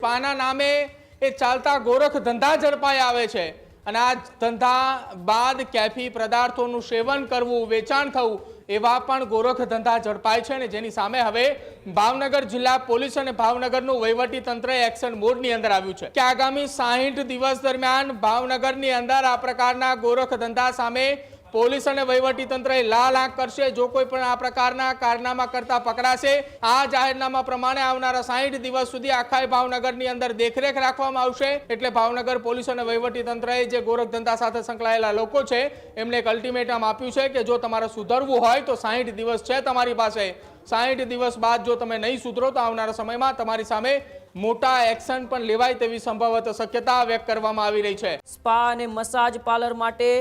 સ્પાના નામે એ ચાલતા ગોરખ ધંધા ઝડપાઈ આવે છે અને આ ધંધા બાદ કેફી પદાર્થોનું સેવન કરવું, વેચાણ થવું એવા પણ ગોરખ ધંધા ઝડપાય છે અને જેની સામે હવે ભાવનગર જિલ્લા પોલીસ અને ભાવનગરનું વહીવટી તંત્ર એક્શન મોડની અંદર આવ્યું છે કે આગામી 60 દિવસ દરમિયાન ભાવનગરની અંદર આ પ્રકારના ગોરખ ધંધા સામે પોલીસ અને વહીવટી તંત્ર લાલ આંખ કરશે। જો કોઈ પણ આ પ્રકારના કારનામા કરતા પકડાશે, આ જાહેરનામા પ્રમાણે આવનારા 60 દિવસ સુધી આખા ભાવનગરની અંદર દેખરેખ રાખવામાં આવશે। એટલે ભાવનગર પોલીસ અને વહીવટી તંત્રએ જે ગોરખ ધંધા સાથે સંકળાયેલા લોકો છે એમને એક અલ્ટિમેટમ આપ્યું છે કે જો તમારે સુધરવું હોય તો 60 દિવસ છે તમારી પાસે। 60 દિવસ બાદ જો તમે નહીં સુધરો તો આવનારા સમયમાં તમારી સામે મોટા એક્શન પણ લેવાય તેવી સંભવત શક્યતા વ્યક્ત કરવામાં આવી રહી છે। સ્પા અને મસાજ પાર્લર માટે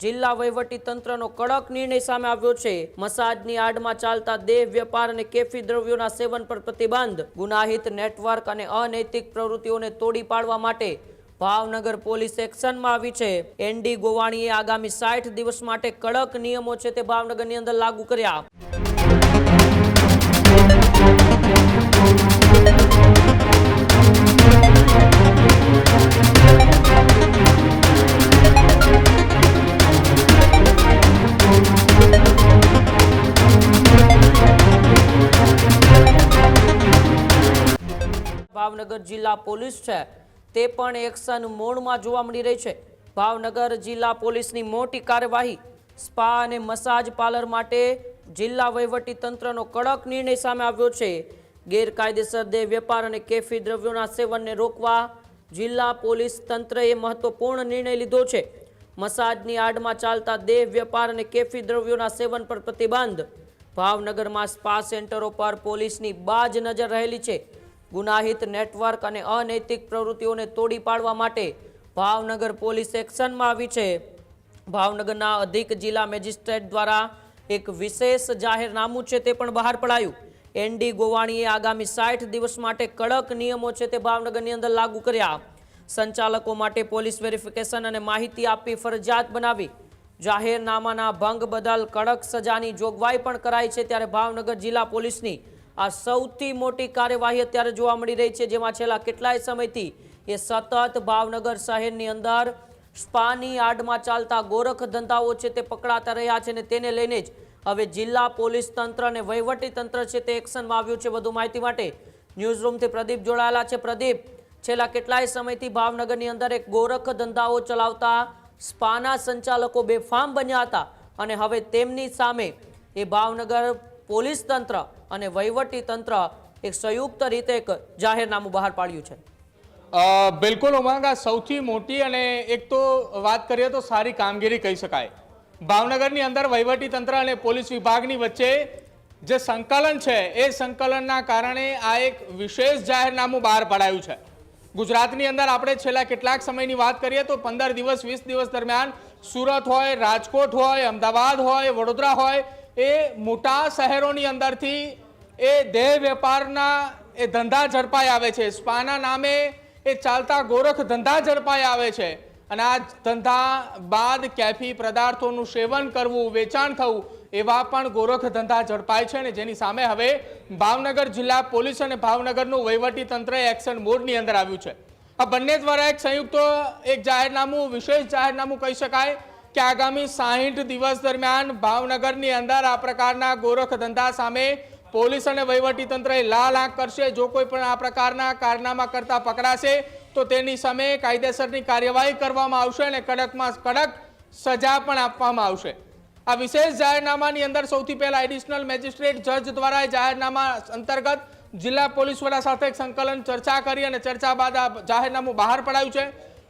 જિલ્લા વહીવટી તંત્રનો કડક નિર્ણય સામે આવ્યો છે। મસાજની આડમાં ચાલતા દેહ વેપાર અને કેફી દ્રવ્યોના સેવન પર પ્રતિબંધ, ગુનાહિત નેટવર્ક અને અનૈતિક પ્રવૃત્તિઓને તોડી પાડવા માટે ભાવનગર પોલીસ એક્શનમાં આવી છે। એનડી ગોવાણીએ આગામી 60 દિવસ માટે કડક નિયમો છે તે ભાવનગરની અંદર લાગુ કર્યા। ભાવનગર જિલ્લા પોલીસ છે તે પણ એક્શન મોડમાં જોવા મળી રહી છે। ભાવનગર જિલ્લા પોલીસની મોટી કાર્યવાહી, સ્પા અને મસાજ પાર્લર માટે જિલ્લા વહીવટી તંત્રનો કડક નિર્ણય સામે આવ્યો છે। ગેરકાયદેસર દેહ વેપાર અને કેફી દ્રવ્યોના સેવનને રોકવા જિલ્લા પોલીસ તંત્રએ મહત્વપૂર્ણ નિર્ણય લીધો છે। મસાજની આડમાં ચાલતા દેહ વેપાર અને કેફી દ્રવ્યોના સેવન પર પ્રતિબંધ, ભાવનગરમાં સ્પા સેન્ટરો પર પોલીસની બાજ નજર રહેલી છે। ગુનાહિત નેટવર્ક અને અનૈતિક પ્રવૃત્તિઓને તોડી પાડવા માટે ભાવનગર પોલીસ એક્શનમાં આવી છે। ભાવનગરના અધિક જિલ્લા મેજિસ્ટ્રેટ દ્વારા એક વિશેષ જાહેરનામું છે તે પણ બહાર પડાયું। એનડી ગોવાણીએ આગામી 60 દિવસ માટે કડક નિયમો છે તે ભાવનગરની અંદર લાગુ કર્યા। સંચાલકો માટે પોલીસ વેરિફિકેશન અને માહિતી આપવી ફરજિયાત બનાવી। જાહેરનામાના ભંગ બદલ કડક સજાની જોગવાઈ પણ કરાઈ છે। ત્યારે ભાવનગર જિલ્લા પોલીસની આ સૌથી મોટી કાર્યવાહી અત્યારે જોવા મળી રહી છે, જેમાં છેલ્લા કેટલાય સમયથી એ સતત ભાવનગર શહેરની અંદર સ્પાની આડમાં ચાલતા ગોરખ ધંધાઓ છે તે પકડાતા રહ્યા છે અને તેને લઈને જ હવે જિલ્લા પોલીસ તંત્ર અને વહીવટી તંત્ર છે તે એક્શનમાં આવ્યું છે। વધુ માહિતી માટે ન્યૂઝ રૂમથી પ્રદીપ જોડાયેલા છે। પ્રદીપ, છેલ્લા કેટલાય સમયથી ભાવનગરની અંદર એક ગોરખ ધંધાઓ ચલાવતા સ્પાના સંચાલકો બેફામ બન્યા હતા અને હવે તેમની સામે એ ભાવનગર પોલીસ તંત્ર અને વહીવટી તંત્ર એક સંયુક્ત રીતે એક જાહેરનામું બહાર પાડ્યું છે। બિલકુલ ઉમંગ, આ સૌથી મોટી અને એક તો વાત કરીએ તો સારી કામગીરી કહી શકાય। ભાવનગરની અંદર વહીવટી તંત્ર અને પોલીસ વિભાગની વચ્ચે જે સંકલન છે એ સંકલનના કારણે આ એક વિશેષ જાહેરનામું બહાર પડાયું છે। ગુજરાતની અંદર આપણે છેલ્લા કેટલાક સમયની વાત કરીએ તો 15 દિવસ 20 દિવસ દરમિયાન સુરત હોય, રાજકોટ હોય, અમદાવાદ હોય, વડોદરા હોય, એ મોટા શહેરોની અંદરથી એ દેહ વેપારના એ ધંધા ઝડપાઈ આવે છે। સ્પાના નામે એ ચાલતા ગોરખ ધંધા ઝડપાઈ આવે છે અને આ ધંધા બાદ કેફી પદાર્થોનું સેવન કરવું, વેચાણ થવું એવા પણ ગોરખ ધંધા ઝડપાય છે અને જેની સામે હવે ભાવનગર જિલ્લા પોલીસ અને ભાવનગરનું વહીવટી તંત્ર એક્શન મોડની અંદર આવ્યું છે। આ બંને દ્વારા એક સંયુક્ત એક જાહેરનામું, વિશેષ જાહેરનામું કહી શકાય કે આગામી 60 દિવસ દરમિયાન ભાવનગરની અંદર આ પ્રકારના ગોરખ ધંધા સામે પોલીસ અને વહીવટી તંત્ર લાલ આંખ કરશે। જો કોઈ પણ આ પ્રકારના કારનામા કરતા પકડાશે તો તેની સામે કાયદેસરની કાર્યવાહી કરવામાં આવશે અને કડકમાં કડક સજા પણ આપવામાં આવશે। આ વિશેષ જાહેરનામાની અંદર સૌથી પહેલા એડિશનલ મેજિસ્ટ્રેટ જજ દ્વારા જાહેરનામા અંતર્ગત જિલ્લા પોલીસ વડા સાથે સંકલન ચર્ચા કરી અને ચર્ચા બાદ આ જાહેરનામું બહાર પડાયું છે।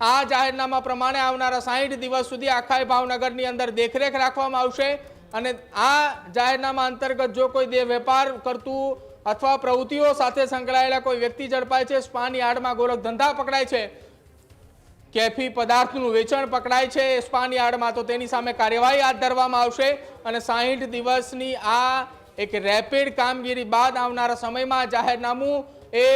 આ જાહેરનામા પ્રમાણે આવનારા 60 દિવસ સુધી આખા ભાવનગરની અંદર દેખરેખ રાખવામાં આવશે અને આ જાહેરનામા અંતર્ગત જો કોઈ દેહ વેપાર કરતું અથવા પ્રવૃત્તિઓ સાથે સંકળાયેલા કોઈ વ્યક્તિ ઝડપાય છે, સ્પાની આડમાં ગોરખ ધંધા પકડાય છે, કેફી પદાર્થનું વેચાણ પકડાય છે સ્પાની આડમાં, તો તેની સામે કાર્યવાહી હાથ ધરવામાં આવશે અને 60 દિવસની આ એક રેપિડ કામગીરી બાદ આવનારા સમયમાં જાહેરનામું એ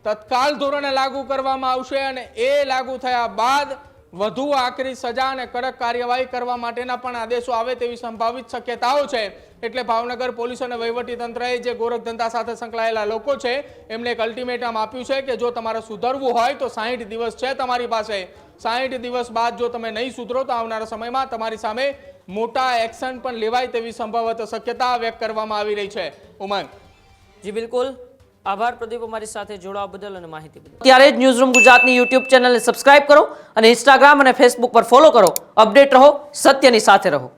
તત્કાલ ધોરણે લાગુ કરવામાં આવશે અને એ લાગુ થયા બાદ વધુ આકરી સજા અને કડક કાર્યવાહી કરવા માટેના પણ આદેશો આવે તેવી સંભવિત શક્યતાઓ છે. એટલે ભાવનગર પોલીસ અને વહીવટી તંત્રએ જે ગોરખ ધંધા સાથે સંકળાયેલા લોકો છે એમને એક અલ્ટિમેટમ આપ્યું છે કે જો તમારે સુધરવું હોય તો 60 દિવસ છે તમારી પાસે. 60 દિવસ બાદ જો તમે નહીં સુધરો તો આવનારા સમયમાં તમારી સામે મોટા એક્શન પણ લેવાય તેવી સંભવત શક્યતા વ્યક્ત કરવામાં આવી રહી છે. ઉમંગ. જી બિલકુલ, આભાર પ્રદીપ અમારી સાથે જોડાવા બદલ અને માહિતી બદલ. ત્યારે જ ન્યૂઝરૂમ ગુજરાતની યુટ્યુબ ચેનલને સબસ્ક્રાઇબ કરો અને ઇન્સ્ટાગ્રામ અને ફેસબુક પર ફોલો કરો. અપડેટ રહો, સત્યની સાથે રહો.